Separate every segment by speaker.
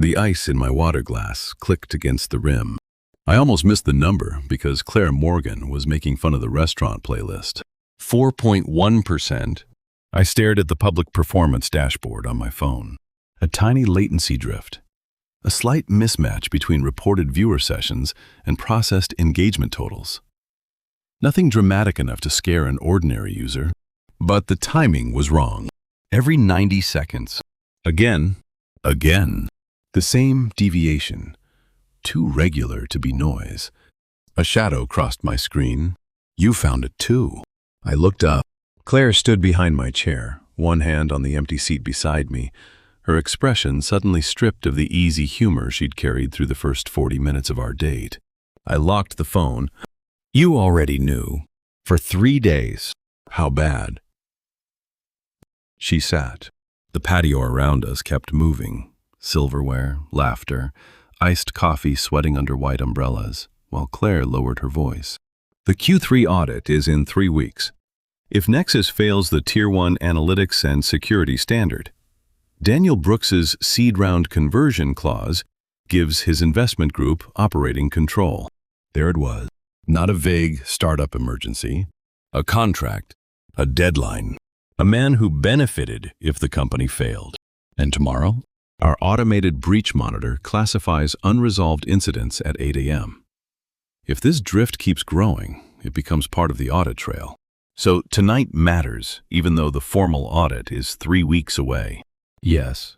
Speaker 1: The ice in my water glass clicked against the rim. I almost missed the number because Claire Morgan was making fun of the restaurant playlist. 4.1%. I stared at the public performance dashboard on my phone. A tiny latency drift. A slight mismatch between reported viewer sessions and processed engagement totals. Nothing dramatic enough to scare an ordinary user, but the timing was wrong. Every 90 seconds. Again. The same deviation. Too regular to be noise. A shadow crossed my screen. You found it too. I looked up. Claire stood behind my chair, one hand on the empty seat beside me, her expression suddenly stripped of the easy humor she'd carried through the first 40 minutes of our date. I locked the phone. You already knew. For 3 days. How bad? She sat. The patio around us kept moving. Silverware, laughter, iced coffee sweating under white umbrellas, while Claire lowered her voice. The Q3 audit is in 3 weeks. If Nexus fails the Tier 1 analytics and security standard, Daniel Brooks's seed round conversion clause gives his investment group operating control. There it was. Not a vague startup emergency, a contract, a deadline, a man who benefited if the company failed. And tomorrow, our automated breach monitor classifies unresolved incidents at 8 a.m. If this drift keeps growing, it becomes part of the audit trail. So tonight matters, even though the formal audit is 3 weeks away. Yes.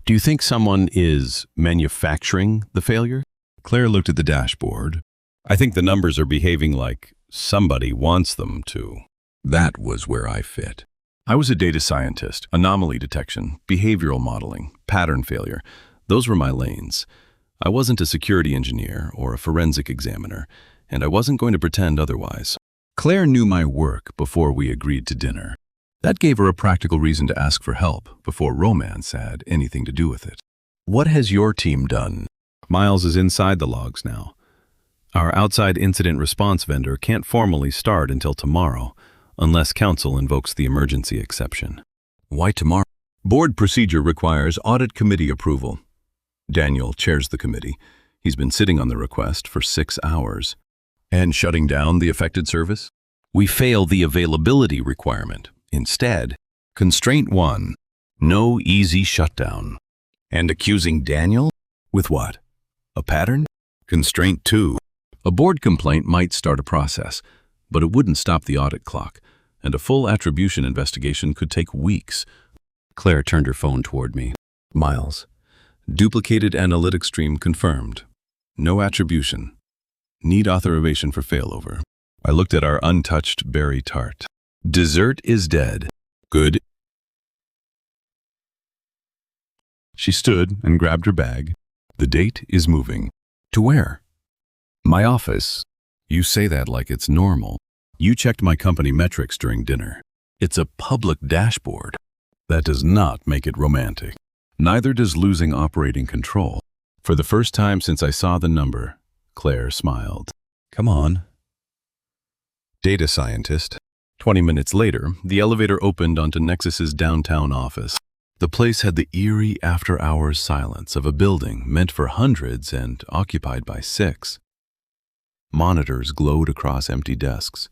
Speaker 1: Do you think someone is manufacturing the failure? Claire looked at the dashboard. I think the numbers are behaving like somebody wants them to. That was where I fit. I was a data scientist, anomaly detection, behavioral modeling, pattern failure. Those were my lanes. I wasn't a security engineer or a forensic examiner, and I wasn't going to pretend otherwise. Claire knew my work before we agreed to dinner. That gave her a practical reason to ask for help before romance had anything to do with it. What has your team done? Miles is inside the logs now. Our outside incident response vendor can't formally start until tomorrow, unless counsel invokes the emergency exception. Why tomorrow? Board procedure requires audit committee approval. Daniel chairs the committee. He's been sitting on the request for 6 hours. And shutting down the affected service? We fail the availability requirement. Instead, constraint 1, no easy shutdown. And accusing Daniel? With what? A pattern? Constraint 2, a board complaint might start a process, but it wouldn't stop the audit clock, and a full attribution investigation could take weeks. Claire turned her phone toward me. Miles, duplicated analytics stream confirmed. No attribution. Need authorization for failover. I looked at our untouched berry tart. Dessert is dead. Good. She stood and grabbed her bag. The date is moving. To where? My office. You say that like it's normal. You checked my company metrics during dinner. It's a public dashboard. That does not make it romantic. Neither does losing operating control. For the first time since I saw the number, Claire smiled. Come on. Data scientist. 20 minutes later, the elevator opened onto Nexus's downtown office. The place had the eerie after-hours silence of a building meant for hundreds and occupied by 6. Monitors glowed across empty desks.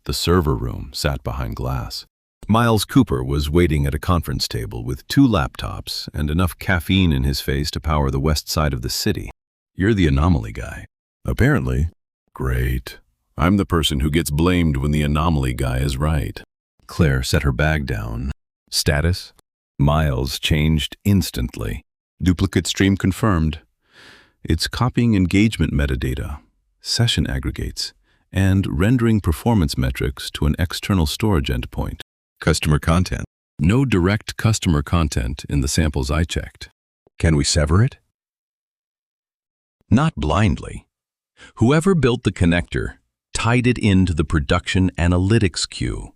Speaker 1: The server room sat behind glass. Miles Cooper was waiting at a conference table with 2 laptops and enough caffeine in his face to power the west side of the city. You're the anomaly guy. Apparently. Great. I'm the person who gets blamed when the anomaly guy is right. Claire set her bag down. Status? Miles changed instantly. Duplicate stream confirmed. It's copying engagement metadata, session aggregates, and rendering performance metrics to an external storage endpoint. Customer content. No direct customer content in the samples I checked. Can we sever it? Not blindly. Whoever built the connector tied it into the production analytics queue.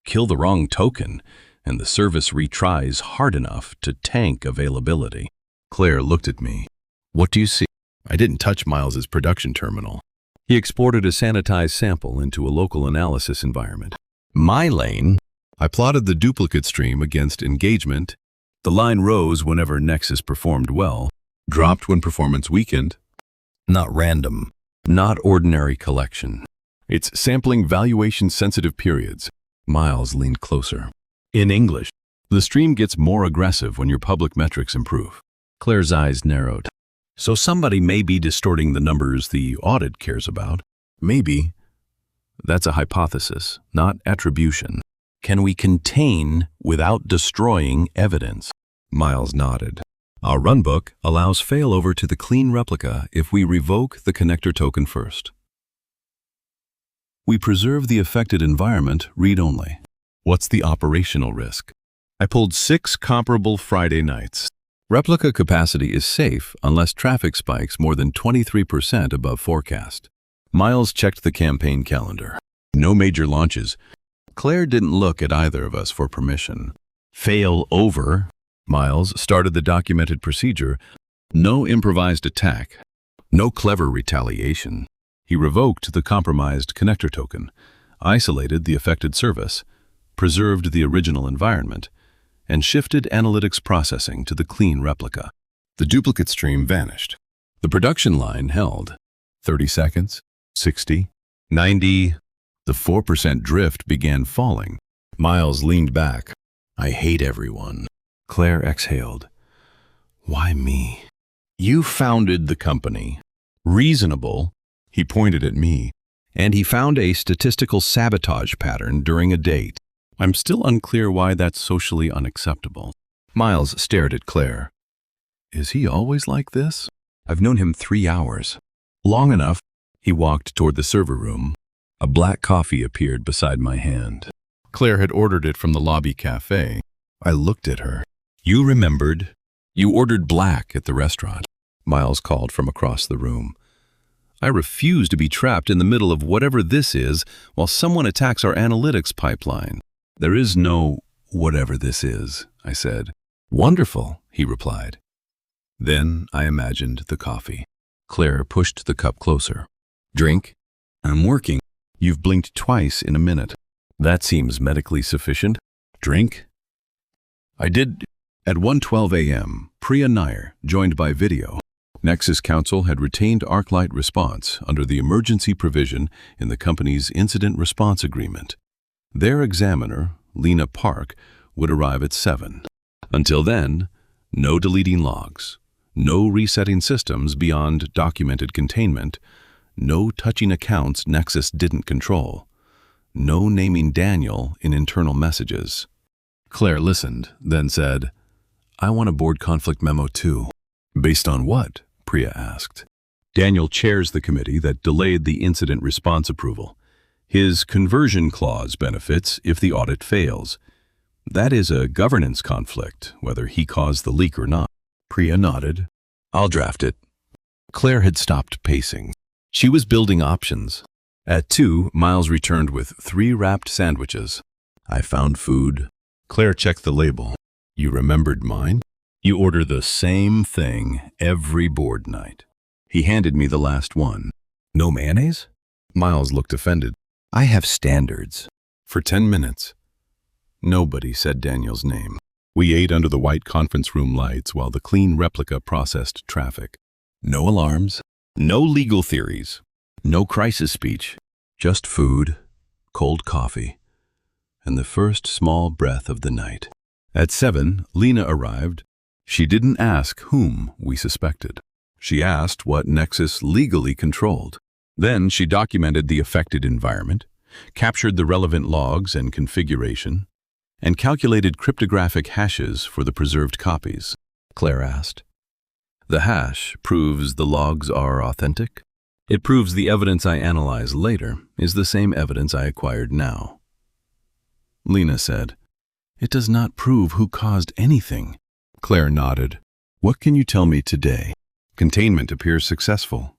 Speaker 1: Kill the wrong token, and the service retries hard enough to tank availability. Claire looked at me. What do you see? I didn't touch Miles's production terminal. He exported a sanitized sample into a local analysis environment. My lane, I plotted the duplicate stream against engagement The line rose whenever Nexus performed well, dropped when performance weakened. Not random, not ordinary collection. It's sampling valuation-sensitive periods. Miles leaned closer. In English, the stream gets more aggressive when your public metrics improve. Claire's eyes narrowed. So somebody may be distorting the numbers the audit cares about. Maybe. That's a hypothesis, not attribution. Can we contain without destroying evidence? Miles nodded. Our runbook allows failover to the clean replica if we revoke the connector token first. We preserve the affected environment read-only. What's the operational risk? I pulled 6 comparable Friday nights. Replica capacity is safe unless traffic spikes more than 23% above forecast. Miles checked the campaign calendar. No major launches. Claire didn't look at either of us for permission. Fail over. Miles started the documented procedure. No improvised attack. No clever retaliation. He revoked the compromised connector token, isolated the affected service, preserved the original environment, and shifted analytics processing to the clean replica. The duplicate stream vanished. The production line held. 30 seconds, 60, 90. The 4% drift began falling. Miles leaned back. I hate everyone. Claire exhaled. Why me? You founded the company. Reasonable. He pointed at me. And he found a statistical sabotage pattern during a date. I'm still unclear why that's socially unacceptable. Miles stared at Claire. Is he always like this? I've known him 3 hours. Long enough. He walked toward the server room. A black coffee appeared beside my hand. Claire had ordered it from the lobby cafe. I looked at her. You remembered. You ordered black at the restaurant. Miles called from across the room. I refuse to be trapped in the middle of whatever this is while someone attacks our analytics pipeline. There is no whatever this is, I said. Wonderful, he replied. Then I imagined the coffee. Claire pushed the cup closer. Drink? I'm working. You've blinked twice in a minute. That seems medically sufficient. Drink? I did. At 1:12 a.m., Priya Nair, joined by video. Nexus Counsel had retained ArcLight response under the emergency provision in the company's incident response agreement. Their examiner, Lena Park, would arrive at 7. Until then, no deleting logs, no resetting systems beyond documented containment, no touching accounts Nexus didn't control, no naming Daniel in internal messages. Claire listened, then said, I want a board conflict memo too. Based on what? Priya asked. Daniel chairs the committee that delayed the incident response approval. His conversion clause benefits if the audit fails. That is a governance conflict, whether he caused the leak or not. Priya nodded. I'll draft it. Claire had stopped pacing. She was building options. At 2, Miles returned with 3 wrapped sandwiches. I found food. Claire checked the label. You remembered mine? You order the same thing every board night. He handed me the last one. No mayonnaise? Miles looked offended. I have standards. For 10 minutes. Nobody said Daniel's name. We ate under the white conference room lights while the clean replica processed traffic. No alarms, no legal theories, no crisis speech, just food, cold coffee, and the first small breath of the night. At 7, Lena arrived. She didn't ask whom we suspected. She asked what Nexus legally controlled. Then she documented the affected environment, captured the relevant logs and configuration, and calculated cryptographic hashes for the preserved copies. Claire asked. The hash proves the logs are authentic. It proves the evidence I analyze later is the same evidence I acquired now. Lena said, It does not prove who caused anything. Claire nodded. What can you tell me today? Containment appears successful.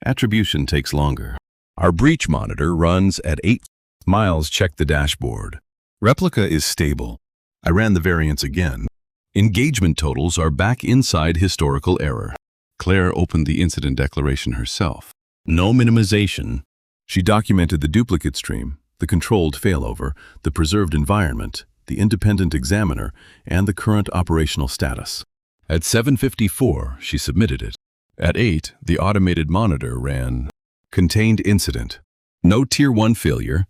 Speaker 1: Attribution takes longer. Our breach monitor runs at 8. Miles checked the dashboard. Replica is stable. I ran the variance again. Engagement totals are back inside historical error. Claire opened the incident declaration herself. No minimization. She documented the duplicate stream, the controlled failover, the preserved environment, the independent examiner, and the current operational status. At 7:54, she submitted it. At 8, the automated monitor ran, "Contained incident. No Tier 1 failure."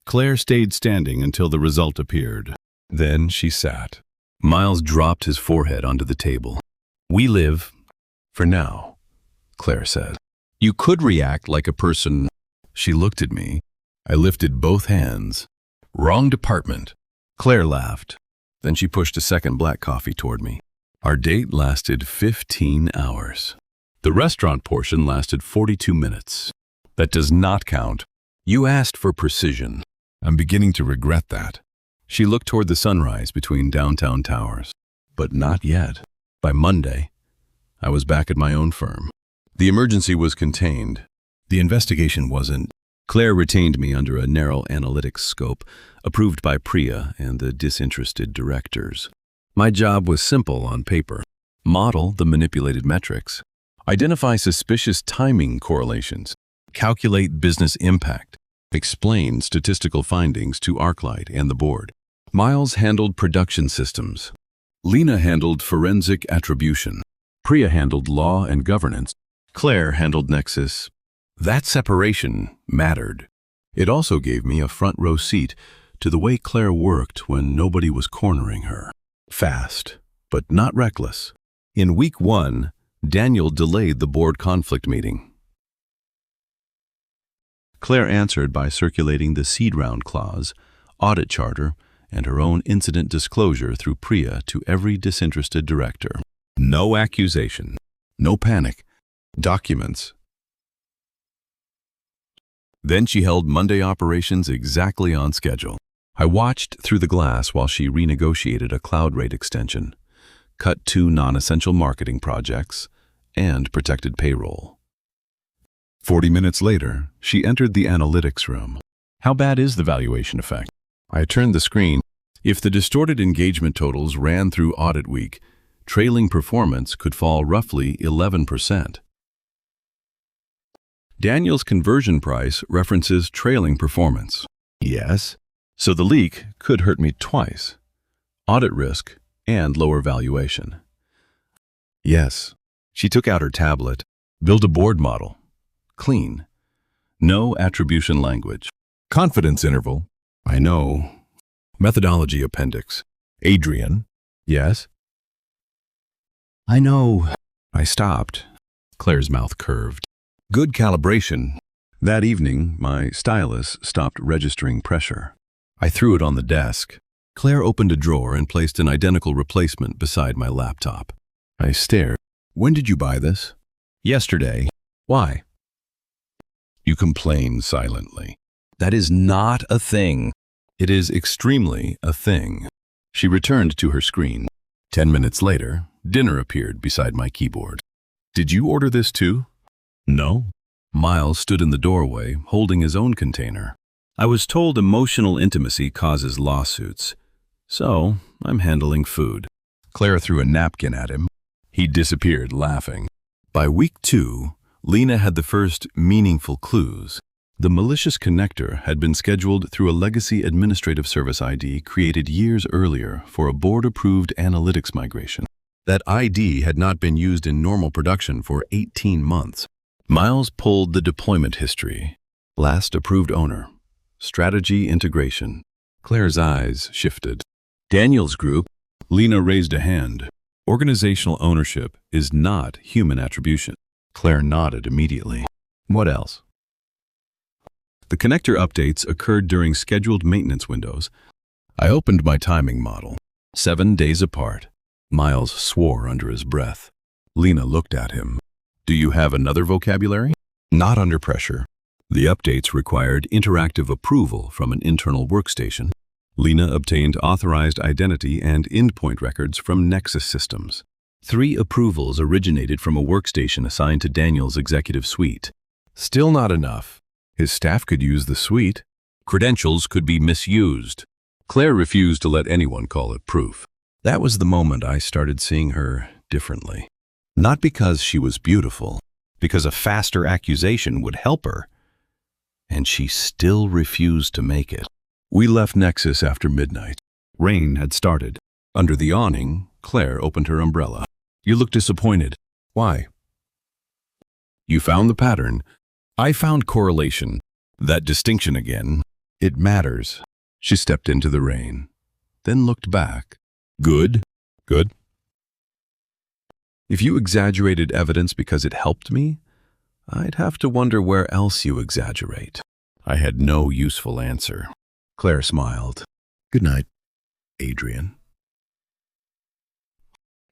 Speaker 1: Claire stayed standing until the result appeared. Then she sat. Miles dropped his forehead onto the table. "We live for now," Claire said. "You could react like a person." She looked at me. I lifted both hands. "Wrong department." Claire laughed. Then she pushed a second black coffee toward me. Our date lasted 15 hours. The restaurant portion lasted 42 minutes. That does not count. You asked for precision. I'm beginning to regret that. She looked toward the sunrise between downtown towers. But not yet. By Monday, I was back at my own firm. The emergency was contained. The investigation wasn't. Claire retained me under a narrow analytics scope, approved by Priya and the disinterested directors. My job was simple on paper. Model the manipulated metrics. Identify suspicious timing correlations. Calculate business impact. Explain statistical findings to ArcLight and the board. Miles handled production systems. Lena handled forensic attribution. Priya handled law and governance. Claire handled Nexus. That separation mattered. It also gave me a front row seat to the way Claire worked when nobody was cornering her. Fast, but not reckless. In week 1, Daniel delayed the board conflict meeting. Claire answered by circulating the seed round clause, audit charter, and her own incident disclosure through Priya to every disinterested director. No accusation. No panic. Documents. Then she held Monday operations exactly on schedule. I watched through the glass while she renegotiated a cloud rate extension, cut 2 non-essential marketing projects, and protected payroll. 40 minutes later, she entered the analytics room. How bad is the valuation effect? I turned the screen. If the distorted engagement totals ran through audit week, trailing performance could fall roughly 11%. Daniel's conversion price references trailing performance. Yes, so the leak could hurt me twice. Audit risk and lower valuation. Yes, she took out her tablet, built a board model. Clean. No attribution language. Confidence interval. I know. Methodology appendix. Adrian. Yes? I know. I stopped. Claire's mouth curved. Good calibration. That evening, my stylus stopped registering pressure. I threw it on the desk. Claire opened a drawer and placed an identical replacement beside my laptop. I stared. When did you buy this? Yesterday. Why? You complain silently. That is not a thing. It is extremely a thing. She returned to her screen. 10 minutes later, dinner appeared beside my keyboard. Did you order this too? No. Miles stood in the doorway, holding his own container. I was told emotional intimacy causes lawsuits, so I'm handling food. Claire threw a napkin at him. He disappeared, laughing. By week 2, Lena had the first meaningful clues. The malicious connector had been scheduled through a legacy administrative service ID created years earlier for a board-approved analytics migration. That ID had not been used in normal production for 18 months. Miles pulled the deployment history. Last approved owner. Strategy integration. Claire's eyes shifted. Daniel's group. Lena raised a hand. Organizational ownership is not human attribution. Claire nodded immediately. What else? The connector updates occurred during scheduled maintenance windows. I opened my timing model. 7 days apart. Miles swore under his breath. Lena looked at him. Do you have another vocabulary? Not under pressure. The updates required interactive approval from an internal workstation. Lena obtained authorized identity and endpoint records from Nexus systems. 3 approvals originated from a workstation assigned to Daniel's executive suite. Still not enough. His staff could use the suite. Credentials could be misused. Claire refused to let anyone call it proof. That was the moment I started seeing her differently. Not because she was beautiful, because a faster accusation would help her. And she still refused to make it. We left Nexus after midnight. Rain had started. Under the awning, Claire opened her umbrella. "You look disappointed." "Why?" "You found the pattern. I found correlation. That distinction again. It matters." She stepped into the rain, then looked back. "Good? Good? If you exaggerated evidence because it helped me, I'd have to wonder where else you exaggerate." I had no useful answer. Claire smiled. "Good night, Adrian."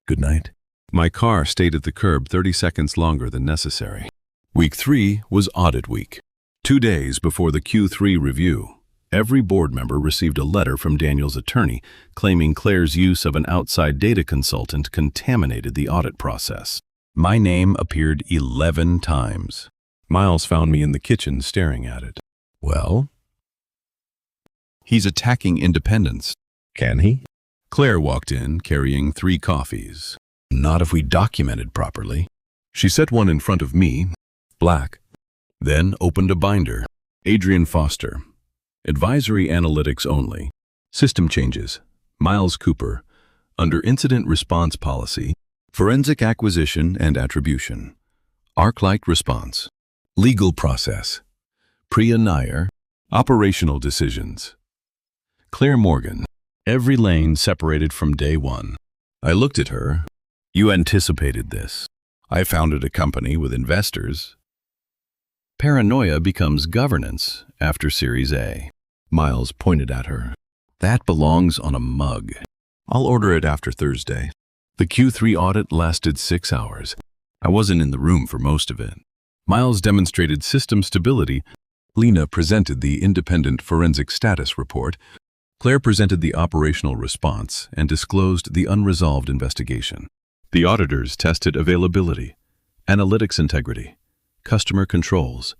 Speaker 1: "Good night." My car stayed at the curb 30 seconds longer than necessary. Week 3 was audit week. 2 days before the Q3 review, every board member received a letter from Daniel's attorney claiming Claire's use of an outside data consultant contaminated the audit process. My name appeared 11 times. Miles found me in the kitchen staring at it. "Well?" "He's attacking independence." "Can he?" Claire walked in carrying 3 coffees. "Not if we documented properly." She set one in front of me, black, then opened a binder. Adrian Foster. Advisory analytics only. System changes. Miles Cooper. Under incident response policy, forensic acquisition and attribution. Arc-light response. Legal process. Priya Nair. Operational decisions. Claire Morgan. Every lane separated from day one. I looked at her. "You anticipated this. I founded a company with investors." Paranoia becomes governance after Series A. Miles pointed at her. "That belongs on a mug. I'll order it after Thursday." The Q3 audit lasted 6 hours. I wasn't in the room for most of it. Miles demonstrated system stability. Lena presented the independent forensic status report. Claire presented the operational response and disclosed the unresolved investigation. The auditors tested availability, analytics integrity, customer controls,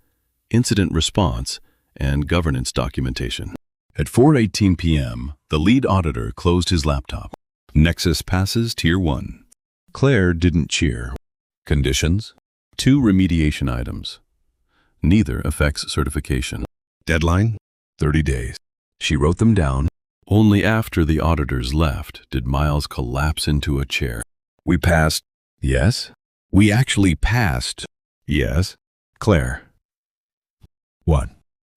Speaker 1: incident response, and governance documentation. At 4:18 p.m., the lead auditor closed his laptop. Nexus passes Tier 1. Claire didn't cheer. Conditions? 2 remediation items. Neither affects certification. Deadline? 30 days. She wrote them down. Only after the auditors left did Miles collapse into a chair. "We passed." "Yes." "We actually passed." "Yes." "Claire." "What?"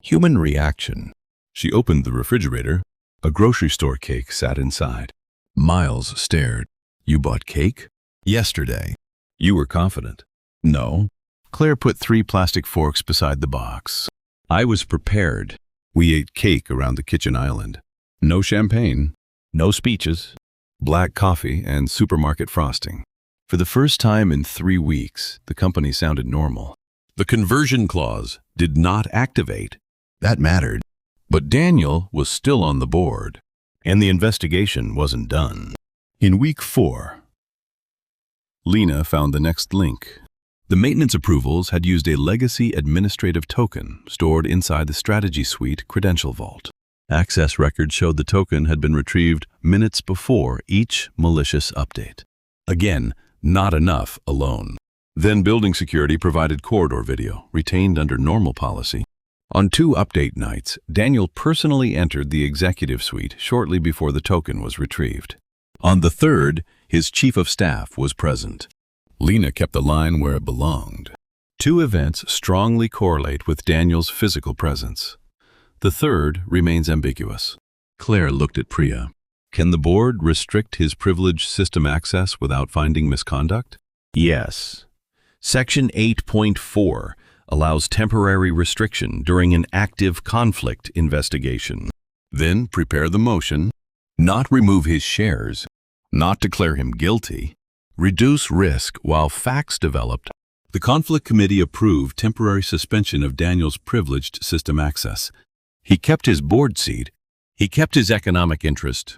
Speaker 1: "Human reaction." She opened the refrigerator. A grocery store cake sat inside. Miles stared. "You bought cake?" "Yesterday." "You were confident." "No." Claire put 3 plastic forks beside the box. "I was prepared." We ate cake around the kitchen island. No champagne, no speeches, black coffee and supermarket frosting. For the first time in 3 weeks, the company sounded normal. The conversion clause did not activate. That mattered. But Daniel was still on the board, and the investigation wasn't done. In week 4, Lena found the next link. The maintenance approvals had used a legacy administrative token stored inside the Strategy Suite credential vault. Access records showed the token had been retrieved minutes before each malicious update. Again, not enough alone. Then building security provided corridor video, retained under normal policy. On 2 update nights, Daniel personally entered the executive suite shortly before the token was retrieved. On the 3rd, his chief of staff was present. Lena kept the line where it belonged. 2 events strongly correlate with Daniel's physical presence. The 3rd remains ambiguous. Claire looked at Priya. "Can the board restrict his privileged system access without finding misconduct?" "Yes. Section 8.4 allows temporary restriction during an active conflict investigation." "Then prepare the motion. Not remove his shares. Not declare him guilty. Reduce risk while facts developed." The conflict committee approved temporary suspension of Daniel's privileged system access. He kept his board seat. He kept his economic interest.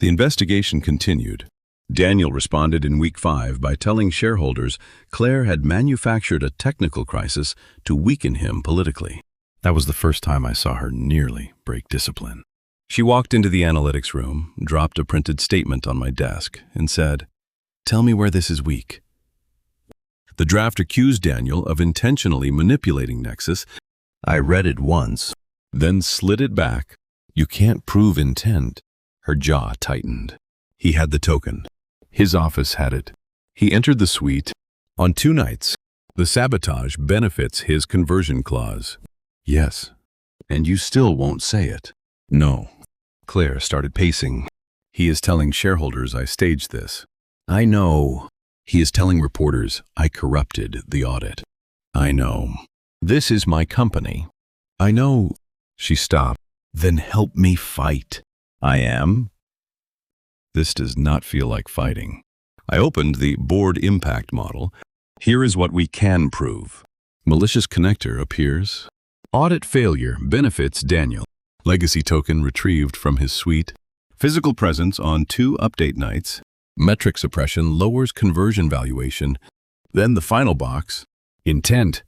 Speaker 1: The investigation continued. Daniel responded in week 5 by telling shareholders Claire had manufactured a technical crisis to weaken him politically. That was the first time I saw her nearly break discipline. She walked into the analytics room, dropped a printed statement on my desk, and said, "Tell me where this is weak." The draft accused Daniel of intentionally manipulating Nexus. I read it once, then slid it back. "You can't prove intent." Her jaw tightened. He had the token. His office had it. He entered the suite. On 2 nights, the sabotage benefits his conversion clause. Yes. And you still won't say it. No. Claire started pacing. He is telling shareholders I staged this. I know. He is telling reporters I corrupted the audit. I know. This is my company. I know. She stopped. Then help me fight. I am. This does not feel like fighting. I opened the board impact model. Here is what we can prove. Malicious connector appears. Audit failure benefits Daniel. Legacy token retrieved from his suite. Physical presence on 2 update nights. Metric suppression lowers conversion valuation. Then the final box. Intent.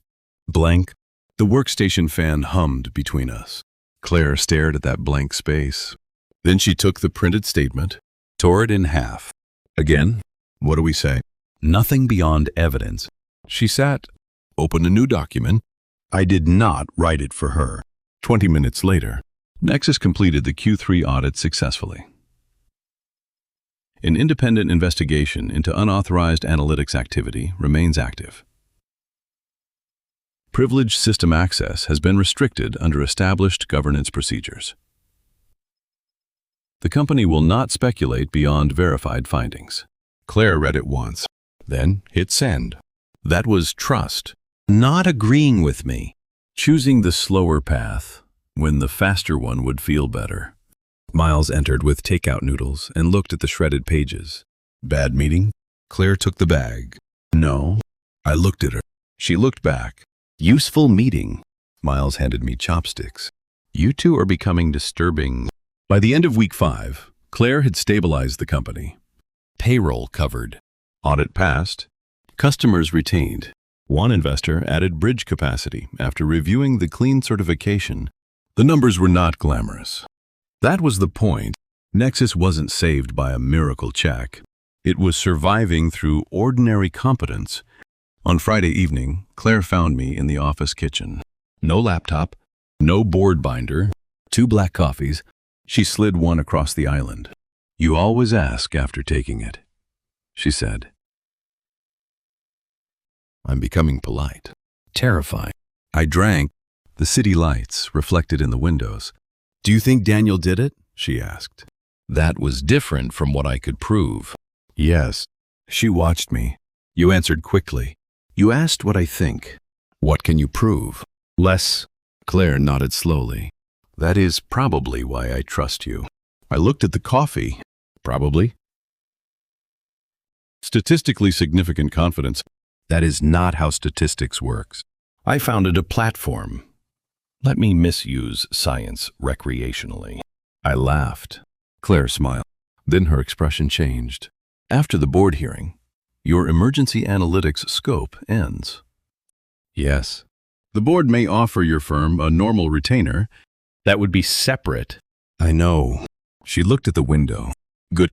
Speaker 1: Blank. The workstation fan hummed between us. Claire stared at that blank space. Then she took the printed statement, tore it in half. Again, what do we say? Nothing beyond evidence. She sat, opened a new document. I did not write it for her. 20 minutes later, Nexus completed the Q3 audit successfully. An independent investigation into unauthorized analytics activity remains active. Privileged system access has been restricted under established governance procedures. The company will not speculate beyond verified findings. Claire read it once, then hit send. That was trust, not agreeing with me, choosing the slower path when the faster one would feel better. Miles entered with takeout noodles and looked at the shredded pages. Bad meeting? Claire took the bag. No. I looked at her. She looked back. Useful meeting. Miles handed me chopsticks. You two are becoming disturbing. By the end of week 5, Claire had stabilized the company. Payroll covered. Audit passed. Customers retained. One investor added bridge capacity after reviewing the clean certification. The numbers were not glamorous. That was the point. Nexus wasn't saved by a miracle check. It was surviving through ordinary competence. On Friday evening, Claire found me in the office kitchen. No laptop, no board binder, 2 black coffees. She slid one across the island. You always ask after taking it, she said. I'm becoming polite. Terrifying. I drank. The city lights reflected in the windows. Do you think Daniel did it? She asked. That was different from what I could prove. Yes. She watched me. You answered quickly. You asked what I think. What can you prove? Less. Claire nodded slowly. That is probably why I trust you. I looked at the coffee. Probably. Statistically significant confidence. That is not how statistics works. I founded a platform. Let me misuse science recreationally. I laughed. Claire smiled. Then her expression changed. After the board hearing, your emergency analytics scope ends. Yes. The board may offer your firm a normal retainer. That would be separate. I know. She looked at the window. Good.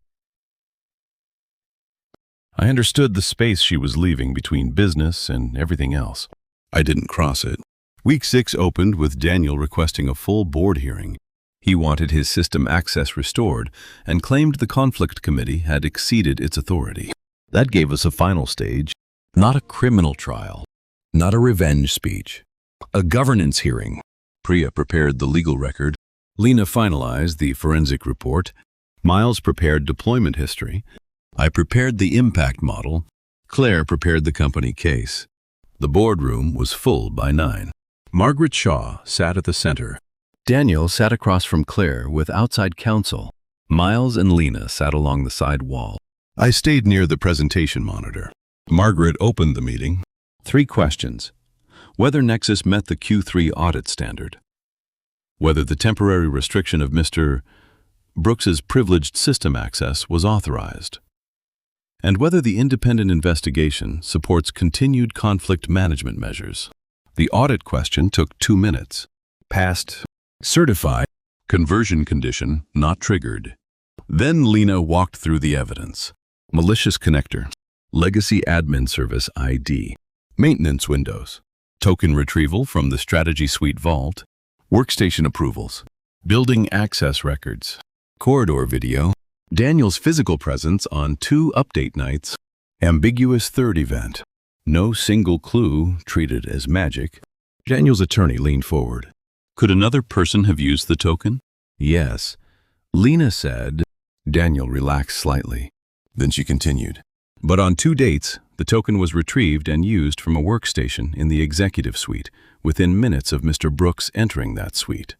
Speaker 1: I understood the space she was leaving between business and everything else. I didn't cross it. Week 6 opened with Daniel requesting a full board hearing. He wanted his system access restored and claimed the conflict committee had exceeded its authority. That gave us a final stage, not a criminal trial, not a revenge speech, a governance hearing. Priya prepared the legal record. Lena finalized the forensic report. Miles prepared deployment history. I prepared the impact model. Claire prepared the company case. The boardroom was full by 9. Margaret Shaw sat at the center. Daniel sat across from Claire with outside counsel. Miles and Lena sat along the side wall. I stayed near the presentation monitor. Margaret opened the meeting. 3 questions. Whether Nexus met the Q3 audit standard. Whether the temporary restriction of Mr. Brooks's privileged system access was authorized. And whether the independent investigation supports continued conflict management measures. The audit question took 2 minutes. Passed. Certified. Conversion condition not triggered. Then Lena walked through the evidence. Malicious connector. Legacy admin service ID. Maintenance windows. Token retrieval from the strategy suite vault. Workstation approvals. Building access records. Corridor video. Daniel's physical presence on 2 update nights. Ambiguous third event. No single clue treated as magic. Daniel's attorney leaned forward. Could another person have used the token? Yes. Lena said. Daniel relaxed slightly. Then she continued. But on 2 dates, the token was retrieved and used from a workstation in the executive suite within minutes of Mr. Brooks entering that suite.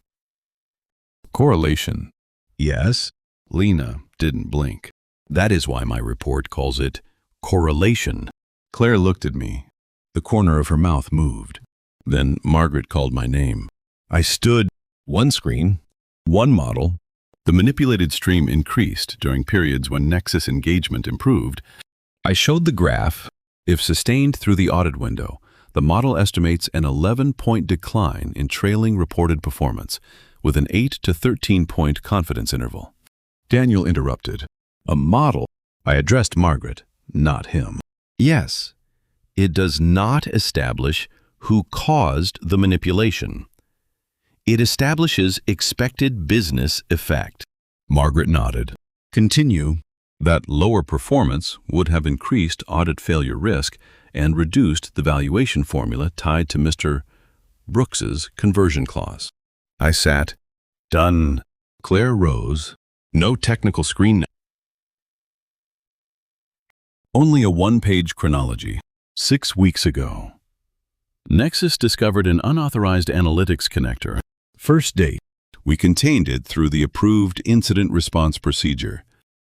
Speaker 1: Correlation. Yes. Lena didn't blink. That is why my report calls it correlation. Claire looked at me. The corner of her mouth moved. Then Margaret called my name. I stood. One screen, one model. The manipulated stream increased during periods when Nexus engagement improved. I showed the graph. If sustained through the audit window, the model estimates an 11-point decline in trailing reported performance, with an 8 to 13-point confidence interval. Daniel interrupted. A model? I addressed Margaret, not him. Yes, it does not establish who caused the manipulation. It establishes expected business effect. Margaret nodded. Continue. That lower performance would have increased audit failure risk and reduced the valuation formula tied to Mr. Brooks's conversion clause. I sat. Done. Claire rose. No technical screen. Only a 1-page chronology. 6 weeks ago. Nexus discovered an unauthorized analytics connector. First date. We contained it through the approved incident response procedure.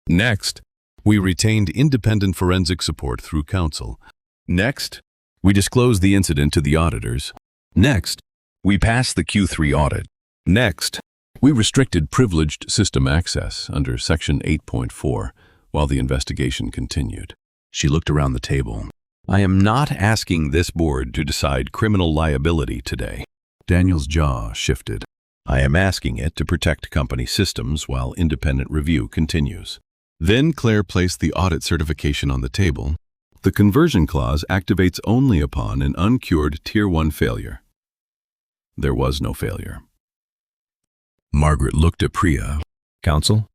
Speaker 1: Next, we retained independent forensic support through counsel. Next, we disclosed the incident to the auditors. Next, we passed the Q3 audit. Next, we restricted privileged system access under Section 8.4 while the investigation continued. She looked around the table. I am not asking this board to decide criminal liability today. Daniel's jaw shifted. I am asking it to protect company systems while independent review continues. Then Claire placed the audit certification on the table. The conversion clause activates only upon an uncured Tier 1 failure. There was no failure. Margaret looked at Priya. Counsel?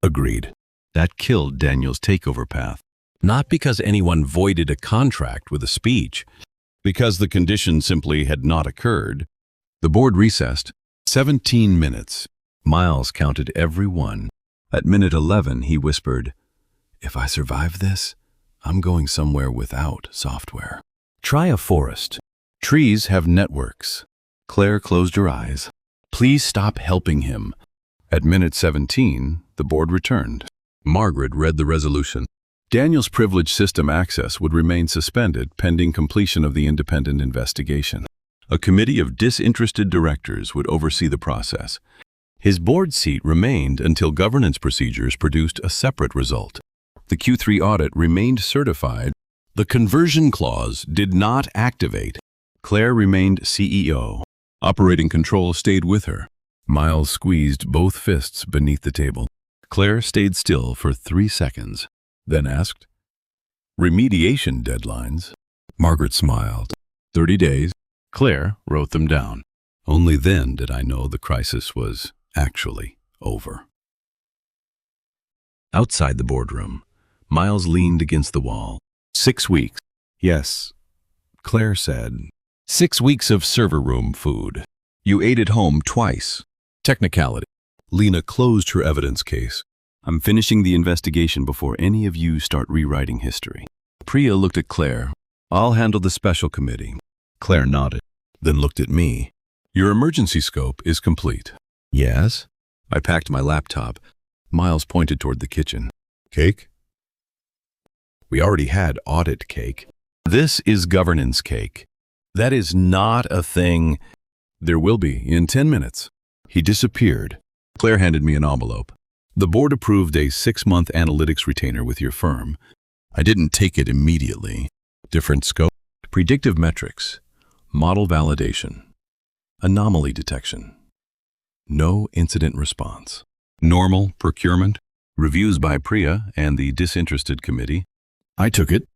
Speaker 1: Agreed. That killed Daniel's takeover path. Not because anyone voided a contract with a speech, because the condition simply had not occurred. The board recessed. 17 minutes. Miles counted every one. At minute 11, he whispered, "If I survive this, I'm going somewhere without software. Try a forest. Trees have networks." Claire closed her eyes. Please stop helping him. At minute 17, the board returned. Margaret read the resolution. Daniel's privileged system access would remain suspended pending completion of the independent investigation. A committee of disinterested directors would oversee the process. His board seat remained until governance procedures produced a separate result. The Q3 audit remained certified. The conversion clause did not activate. Claire remained CEO. Operating control stayed with her. Miles squeezed both fists beneath the table. Claire stayed still for 3 seconds, then asked, "Remediation deadlines?" Margaret smiled. 30 days. Claire wrote them down. Only then did I know the crisis was actually over. Outside the boardroom, Miles leaned against the wall. 6 weeks. Yes, Claire said. 6 weeks of server room food. You ate at home twice. Technicality. Lena closed her evidence case. I'm finishing the investigation before any of you start rewriting history. Priya looked at Claire. I'll handle the special committee. Claire nodded, then looked at me. Your emergency scope is complete. Yes? I packed my laptop. Miles pointed toward the kitchen. Cake? We already had audit cake. This is governance cake. That is not a thing. There will be in 10 minutes. He disappeared. Claire handed me an envelope. The board approved a 6-month analytics retainer with your firm. I didn't take it immediately. Different scope. Predictive metrics. Model validation. Anomaly detection. No incident response. Normal procurement. Reviews by Priya and the disinterested committee. I took it.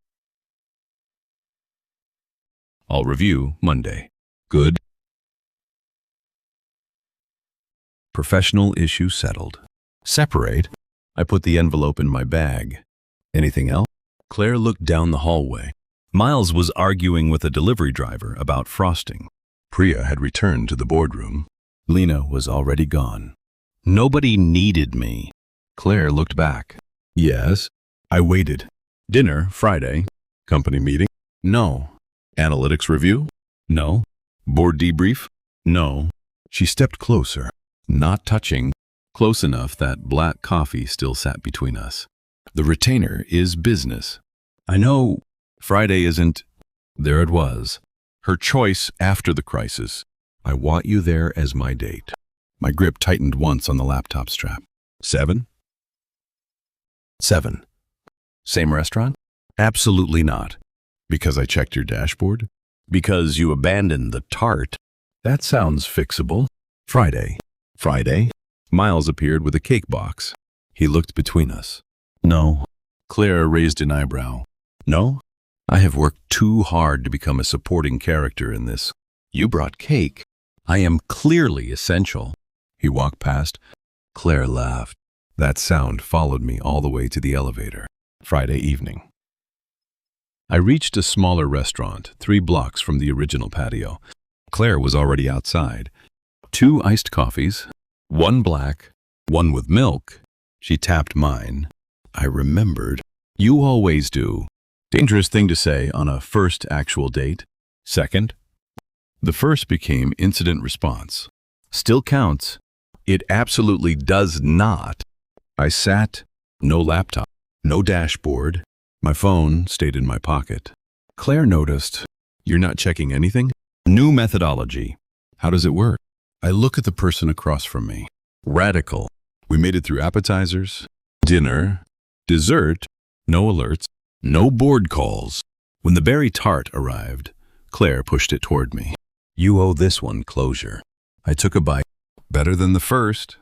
Speaker 1: I'll review Monday. Good. Professional issue settled. Separate. I put the envelope in my bag. Anything else? Claire looked down the hallway. Miles was arguing with a delivery driver about frosting. Priya had returned to the boardroom. Lena was already gone. Nobody needed me. Claire looked back. Yes. I waited. Dinner, Friday. Company meeting? No. Analytics review? No. Board debrief? No. She stepped closer, not touching, close enough that black coffee still sat between us. The retainer is business. I know Friday isn't. There it was. Her choice after the crisis. I want you there as my date. My grip tightened once on the laptop strap. 7? 7. Same restaurant? Absolutely not. Because I checked your dashboard? Because you abandoned the tart? That sounds fixable. Friday. Friday? Miles appeared with a cake box. He looked between us. No. Claire raised an eyebrow. No? I have worked too hard to become a supporting character in this. You brought cake. I am clearly essential. He walked past. Claire laughed. That sound followed me all the way to the elevator. Friday evening. I reached a smaller restaurant, 3 blocks from the original patio. Claire was already outside. 2 iced coffees, 1 black, 1 with milk. She tapped mine. I remembered. You always do. Dangerous thing to say on a first actual date. Second. The first became incident response. Still counts. It absolutely does not. I sat, no laptop, no dashboard. My phone stayed in my pocket. Claire noticed. You're not checking anything? New methodology. How does it work? I look at the person across from me. Radical. We made it through appetizers, dinner, dessert, no alerts, no board calls. When the berry tart arrived, Claire pushed it toward me. You owe this one closure. I took a bite. Better than the first.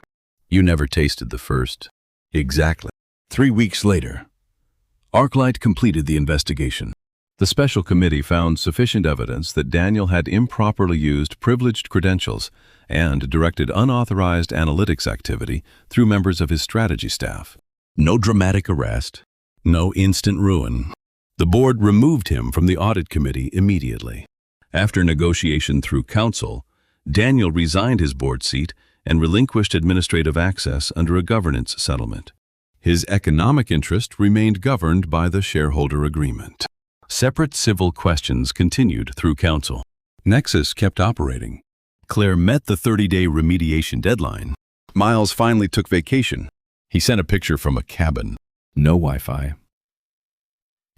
Speaker 1: You never tasted the first. Exactly. 3 weeks later, ArcLight completed the investigation. The special committee found sufficient evidence that Daniel had improperly used privileged credentials and directed unauthorized analytics activity through members of his strategy staff. No dramatic arrest, no instant ruin. The board removed him from the audit committee immediately. After negotiation through council, Daniel resigned his board seat and relinquished administrative access under a governance settlement. His economic interest remained governed by the shareholder agreement. Separate civil questions continued through council. Nexus kept operating. Claire met the 30-day remediation deadline. Miles finally took vacation. He sent a picture from a cabin. No Wi-Fi.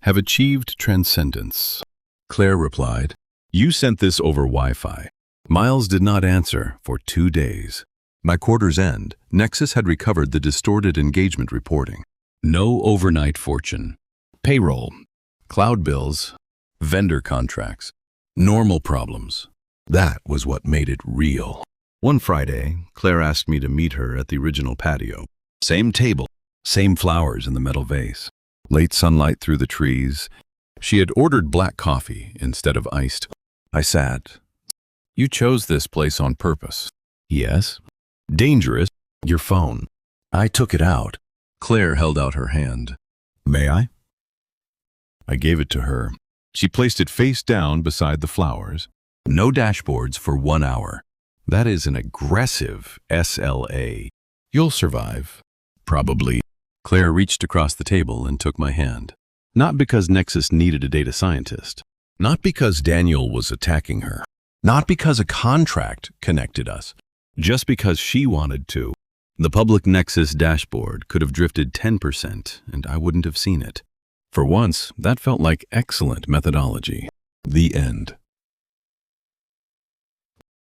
Speaker 1: Have achieved transcendence. Claire replied, You sent this over Wi-Fi. Miles did not answer for 2 days. By quarter's end, Nexus had recovered the distorted engagement reporting. No overnight fortune. Payroll. Cloud bills, vendor contracts, normal problems. That was what made it real. One Friday, Claire asked me to meet her at the original patio. Same table, same flowers in the metal vase. Late sunlight through the trees. She had ordered black coffee instead of iced. I sat. You chose this place on purpose. Yes. Dangerous. Your phone. I took it out. Claire held out her hand. May I? I gave it to her. She placed it face down beside the flowers. No dashboards for 1 hour. That is an aggressive SLA. You'll survive. Probably. Claire reached across the table and took my hand. Not because Nexus needed a data scientist. Not because Daniel was attacking her. Not because a contract connected us. Just because she wanted to. The public Nexus dashboard could have drifted 10% and I wouldn't have seen it. For once, that felt like excellent methodology. The end.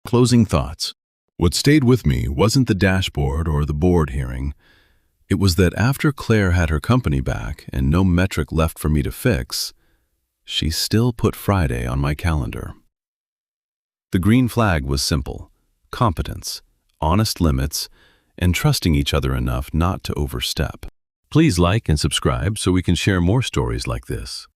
Speaker 1: Closing thoughts. What stayed with me wasn't the dashboard or the board hearing. It was that after Claire had her company back and no metric left for me to fix, she still put Friday on my calendar. The green flag was simple: competence, honest limits, and trusting each other enough not to overstep. Please like and subscribe so we can share more stories like this.